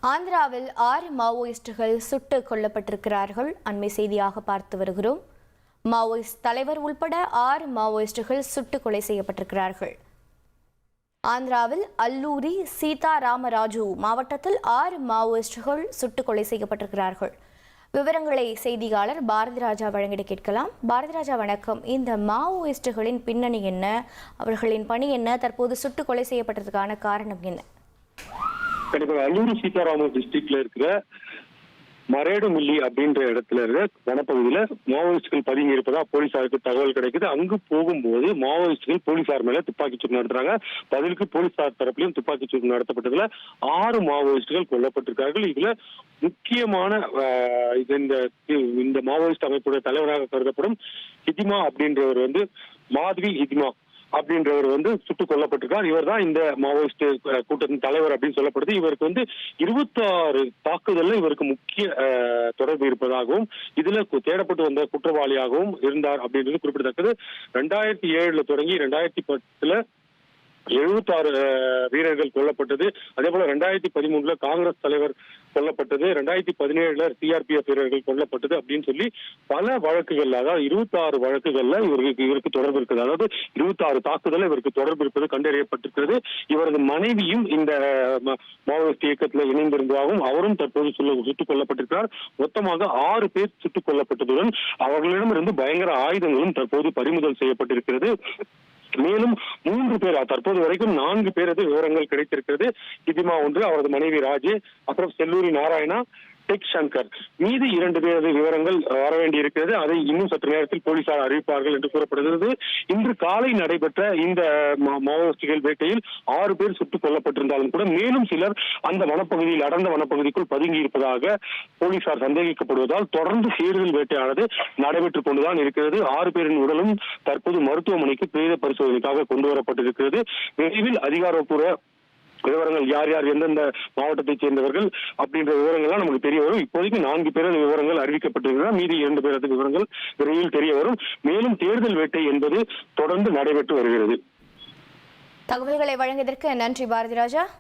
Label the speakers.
Speaker 1: ஆந்திராவில் 6 மாவோயிஸ்டுகள் சுட்டுக் கொல்லப்பட்டிருக்கிறார்கள். அண்மை செய்தியாக பார்த்து வருகிறோம். மாவோயிஸ்ட் தலைவர் உள்பட 6 மாவோயிஸ்டுகள் சுட்டுக் கொலை செய்யப்பட்டிருக்கிறார்கள். ஆந்திராவில் அல்லூரி சீதாராமராஜு மாவட்டத்தில் 6 மாவோயிஸ்டுகள் சுட்டுக் கொலை செய்யப்பட்டிருக்கிறார்கள். விவரங்களை செய்தியாளர் பாரதி ராஜா வழங்கிட கேட்கலாம். பாரதி ராஜா வணக்கம். இந்த மாவோயிஸ்டுகளின் பின்னணி என்ன, அவர்களின் பணி என்ன, தற்போது சுட்டுக் கொலை செய்யப்பட்டதுக்கான காரணம் என்ன?
Speaker 2: கண்டிப்பாக அல்லூரி சீதாராமன் டிஸ்ட்ரிக்ட்ல இருக்கிற மரேடுமில்லி அப்படின்ற இடத்துல இருக்க வனப்பகுதியில மாவோயிஸ்டுகள் பதுங்கி இருப்பதா போலீசாருக்கு தகவல் கிடைக்குது. அங்கு போகும்போது மாவோயிஸ்டுகள் போலீசார் மேல துப்பாக்கி சூடு நடத்துறாங்க. பதிலுக்கு போலீசார் தரப்பிலும் துப்பாக்கி சூடு நடத்தப்பட்டதுல 6 மாவோயிஸ்டுகள் கொல்லப்பட்டிருக்கார்கள். இதுல முக்கியமான இந்த மாவோயிஸ்ட் அமைப்புடைய தலைவராக கருதப்படும் ஹிதிமா அப்படின்றவர் மாதவி ஹிதிமா அப்படின்றவர் சுட்டுக் கொல்லப்பட்டிருக்கார். இவர் தான் இந்த மாவோயிஸ்ட் கூட்டத்தின் தலைவர் அப்படின்னு சொல்லப்படுது. இவருக்கு 26 தாக்குதல்ல இவருக்கு முக்கிய தொடர்பு இருப்பதாகவும் இதுல தேடப்பட்டு வந்த குற்றவாளியாகவும் இருந்தார் அப்படின்றது குறிப்பிடத்தக்கது. 2007 தொடங்கி 2010 76 வீரர்கள் கொல்லப்பட்டது. அதே போல 2013 காங்கிரஸ் தலைவர் கொல்லப்பட்டது. 2017 சிஆர்பிஎஃப் வீரர்கள் கொல்லப்பட்டது அப்படின்னு சொல்லி பல வழக்குகள்ல, அதாவது 26 வழக்குகள்ல இவருக்கு தொடர்பு இருக்குது. அதாவது 26 தாக்குதல் இவருக்கு தொடர்பு இருப்பது கண்டறியப்பட்டிருக்கிறது. இவரது மனைவியும் இந்த மாவோயிஸ்ட் இயக்கத்தில் இணைந்திருந்ததாகவும் அவரும் தற்போது சுட்டுக் கொல்லப்பட்டிருக்கிறார். மொத்தமாக 6 பேர் சுட்டுக் கொல்லப்பட்டதுடன் அவர்களிடமிருந்து பயங்கர ஆயுதங்களும் தற்போது பறிமுதல் செய்யப்பட்டிருக்கிறது. மேலும் 3 பேர், தற்போது வரைக்கும் 4 பேரது விவரங்கள் கிடைத்திருக்கிறது. ஹிதிமா ஒன்று, அவரது மனைவி ராஜே, அப்புறம் செல்லூரி நாராயணா, டெக் சங்கர். மீது 2 பேரது விவரங்கள் வர வேண்டியிருக்கிறது. அதை இன்னும் சற்று நேரத்தில் போலீசார் அறிவிப்பார்கள் என்று கூறப்படுகிறது. இன்று காலை நடைபெற்ற இந்த மாவோயிஸ்டுகள் வேட்டையில் 6 பேர் சுட்டுக் கொல்லப்பட்டிருந்தாலும் கூட மேலும் சிலர் அந்த வனப்பகுதியில், அடர்ந்த வனப்பகுதிக்குள் பதுங்கி இருப்பதாக போலீசார் சந்தேகிக்கப்படுவதால் தொடர்ந்து தேடுதல் வேட்டையானது நடைபெற்றுக் கொண்டுதான் இருக்கிறது. 6 பேரின் உடலும் தற்போது மருத்துவமனைக்கு பிரேத பரிசோதனைக்காக கொண்டு வரப்பட்டிருக்கிறது. விரைவில் அதிகாரப்பூர்வ விவரங்கள் யார் யார் எந்தெந்த மாவட்டத்தைச் சேர்ந்தவர்கள் அப்படின்ற விவரங்கள்லாம் நமக்கு தெரிய வரும். இப்போதைக்கு 4 பேரது விவரங்கள் அறிவிக்கப்பட்டிருக்கிறது. மீதி 2 பேரது விவரங்கள் விரைவில் தெரிய வரும். மேலும் தேடுதல் வேட்டை என்பது தொடர்ந்து நடைபெற்று வருகிறது.
Speaker 1: தகவல்களை வழங்கியதற்கு நன்றி பாரதி ராஜா.